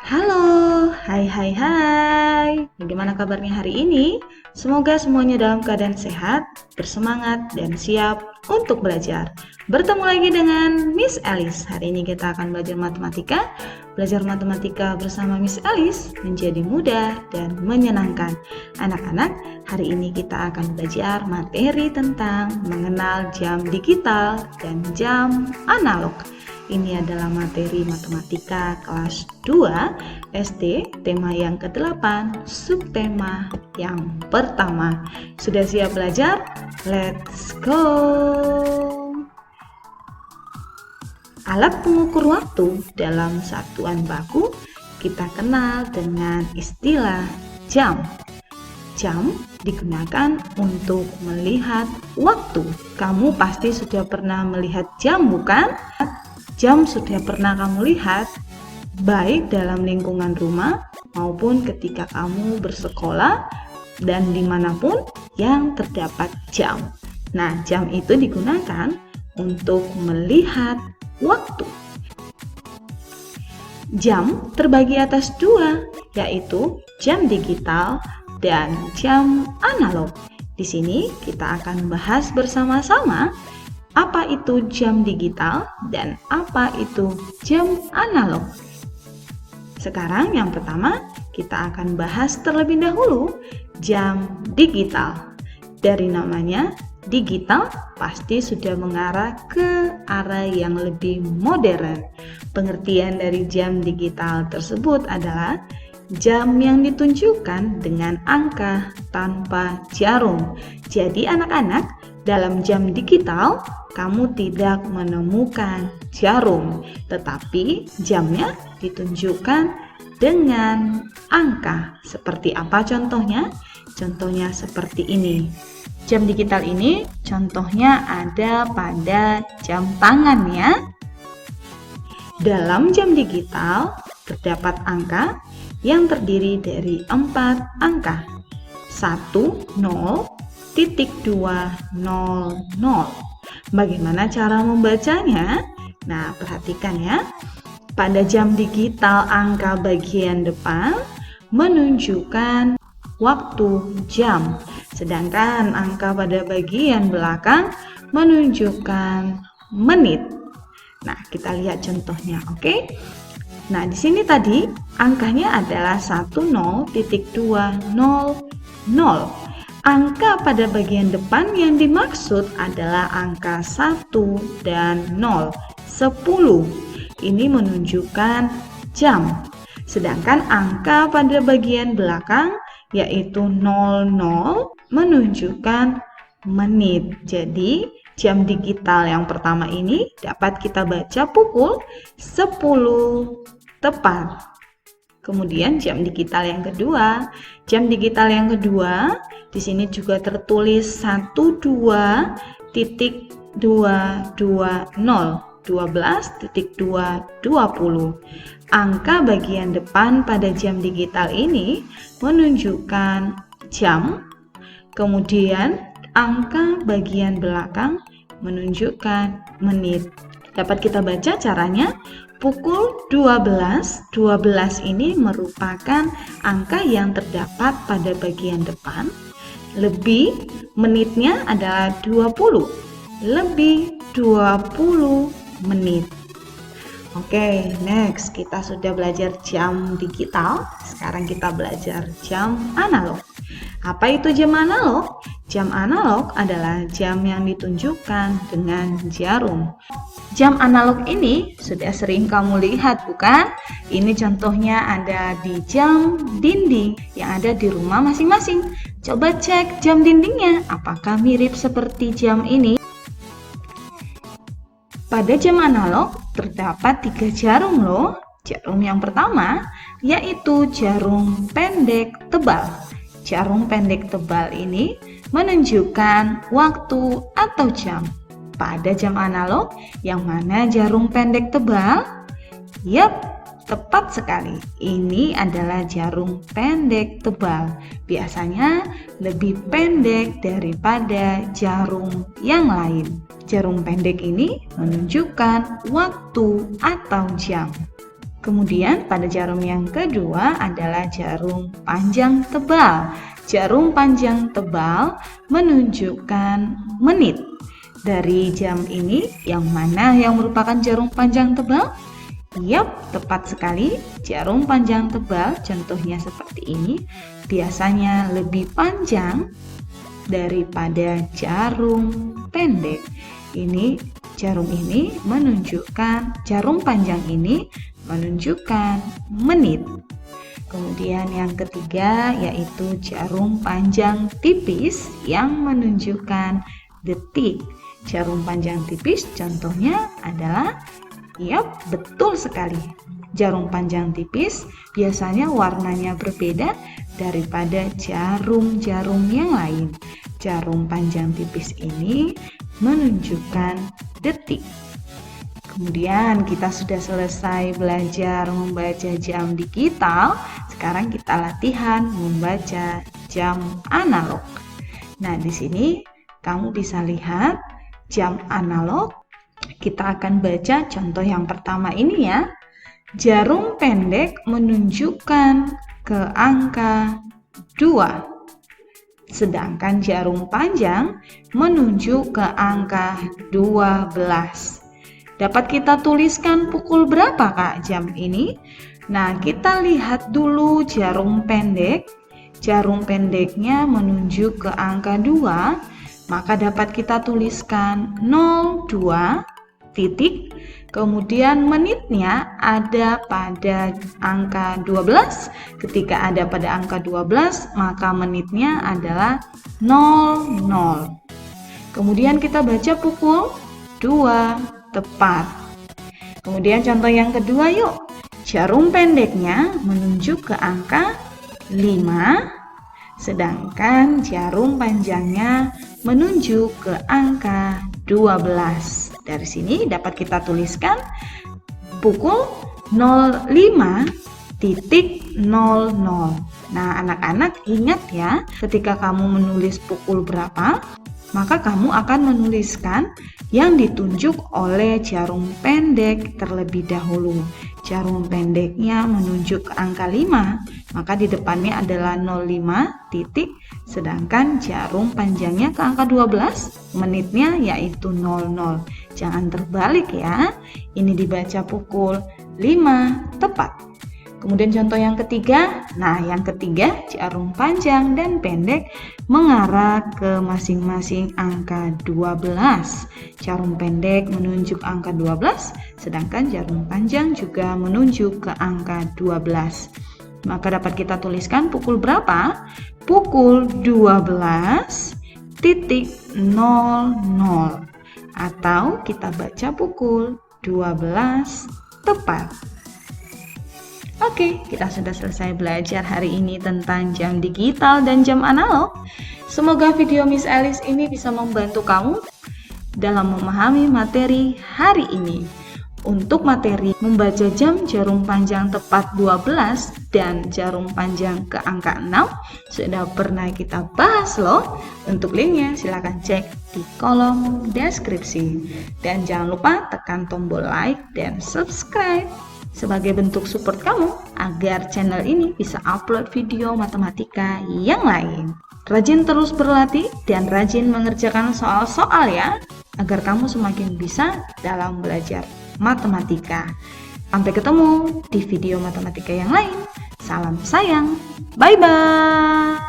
Halo, hai. Bagaimana kabarnya hari ini? Semoga semuanya dalam keadaan sehat, bersemangat, dan siap untuk belajar. Bertemu lagi dengan Miss Alice. Hari ini kita akan belajar matematika. Belajar matematika bersama Miss Alice menjadi mudah dan menyenangkan. Anak-anak, hari ini kita akan belajar materi tentang mengenal jam digital dan jam analog. Ini adalah materi matematika kelas 2 SD, tema yang ke-8, subtema yang pertama. Sudah siap belajar? Let's go! Alat pengukur waktu dalam satuan baku kita kenal dengan istilah jam. Jam digunakan untuk melihat waktu. Kamu pasti sudah pernah melihat jam, bukan? Jam sudah pernah kamu lihat, baik dalam lingkungan rumah maupun ketika kamu bersekolah dan dimanapun yang terdapat jam. Nah, jam itu digunakan untuk melihat waktu. Jam terbagi atas dua, yaitu jam digital dan jam analog. Di sini kita akan bahas bersama-sama apa itu jam digital dan apa itu jam analog. Sekarang yang pertama kita akan bahas terlebih dahulu jam digital. Dari namanya digital pasti sudah mengarah ke arah yang lebih modern. Pengertian dari jam digital tersebut adalah jam yang ditunjukkan dengan angka tanpa jarum. Jadi anak-anak, dalam jam digital kamu tidak menemukan jarum, tetapi jamnya ditunjukkan dengan angka. Seperti apa contohnya? Contohnya seperti ini. Jam digital ini contohnya ada pada jam tangan ya. Dalam jam digital terdapat angka yang terdiri dari 4 angka. 10.200. Bagaimana cara membacanya? Nah, perhatikan ya. Pada jam digital angka bagian depan menunjukkan waktu jam, sedangkan angka pada bagian belakang menunjukkan menit. Nah, kita lihat contohnya, oke? Nah, di sini tadi angkanya adalah 10.200. Angka pada bagian depan yang dimaksud adalah angka 1 dan 0, 10. Ini menunjukkan jam. Sedangkan angka pada bagian belakang yaitu 00 menunjukkan menit. Jadi, jam digital yang pertama ini dapat kita baca pukul 10 tepat. Kemudian jam digital yang kedua. Jam digital yang kedua di sini juga tertulis 12.220. Angka bagian depan pada jam digital ini menunjukkan jam. Kemudian angka bagian belakang menunjukkan menit. Dapat kita baca caranya. Pukul 12 ini merupakan angka yang terdapat pada bagian depan, lebih menitnya adalah 20, lebih 20 menit. Oke, next kita sudah belajar jam digital, sekarang kita belajar jam analog. Apa itu jam analog? Jam analog adalah jam yang ditunjukkan dengan jarum. Jam analog ini sudah sering kamu lihat, bukan? Ini contohnya ada di jam dinding yang ada di rumah masing-masing. Coba cek jam dindingnya, apakah mirip seperti jam ini? Pada jam analog terdapat 3 jarum loh. Jarum yang pertama yaitu jarum pendek tebal. Jarum pendek tebal ini menunjukkan waktu atau jam. Pada jam analog, yang mana jarum pendek tebal? Yap, tepat sekali. Ini adalah jarum pendek tebal. Biasanya lebih pendek daripada jarum yang lain. Jarum pendek ini menunjukkan waktu atau jam. Kemudian pada jarum yang kedua adalah jarum panjang tebal. Jarum panjang tebal menunjukkan menit. Dari jam ini, yang mana yang merupakan jarum panjang tebal? Yap, tepat sekali. Jarum panjang tebal, contohnya seperti ini, biasanya lebih panjang daripada jarum pendek. Jarum panjang ini menunjukkan menit. Kemudian yang ketiga yaitu jarum panjang tipis yang menunjukkan detik. Jarum panjang tipis contohnya adalah, yap, betul sekali. Jarum panjang tipis biasanya warnanya berbeda daripada jarum-jarum yang lain. Jarum panjang tipis ini menunjukkan detik. Kemudian kita sudah selesai belajar membaca jam digital. Sekarang kita latihan membaca jam analog. Nah, di sini kamu bisa lihat jam analog. Kita akan baca contoh yang pertama ini ya. Jarum pendek menunjukkan ke angka 2. Sedangkan jarum panjang menunjuk ke angka 12. Dapat kita tuliskan pukul berapa Kak jam ini? Nah, kita lihat dulu jarum pendek. Jarum pendeknya menunjuk ke angka 2, maka dapat kita tuliskan 02 titik. Kemudian menitnya ada pada angka 12. Ketika ada pada angka 12, maka menitnya adalah 00. Kemudian kita baca pukul 2 tepat. Kemudian contoh yang kedua yuk. Jarum pendeknya menunjuk ke angka 5, sedangkan jarum panjangnya menunjuk ke angka 12. Dari sini dapat kita tuliskan pukul 05.00. Nah, anak-anak ingat ya, ketika kamu menulis pukul berapa, maka kamu akan menuliskan yang ditunjuk oleh jarum pendek terlebih dahulu. Jarum pendeknya menunjuk ke angka 5, maka di depannya adalah 05 titik, sedangkan jarum panjangnya ke angka 12, menitnya yaitu 00. Jangan terbalik ya, ini dibaca pukul 5 tepat. Kemudian contoh yang ketiga, nah yang ketiga jarum panjang dan pendek mengarah ke masing-masing angka 12. Jarum pendek menunjuk angka 12, sedangkan jarum panjang juga menunjuk ke angka 12. Maka dapat kita tuliskan pukul berapa? Pukul 12.00 atau kita baca pukul 12 tepat. Oke, kita sudah selesai belajar hari ini tentang jam digital dan jam analog. Semoga video Miss Alice ini bisa membantu kamu dalam memahami materi hari ini. Untuk materi membaca jam jarum panjang tepat 12 dan jarum panjang ke angka 6 sudah pernah kita bahas loh. Untuk linknya silahkan cek di kolom deskripsi. Dan jangan lupa tekan tombol like dan subscribe sebagai bentuk support kamu agar channel ini bisa upload video matematika yang lain. Rajin terus berlatih dan rajin mengerjakan soal-soal ya, agar kamu semakin bisa dalam belajar matematika. Sampai ketemu di video matematika yang lain. Salam sayang. Bye-bye.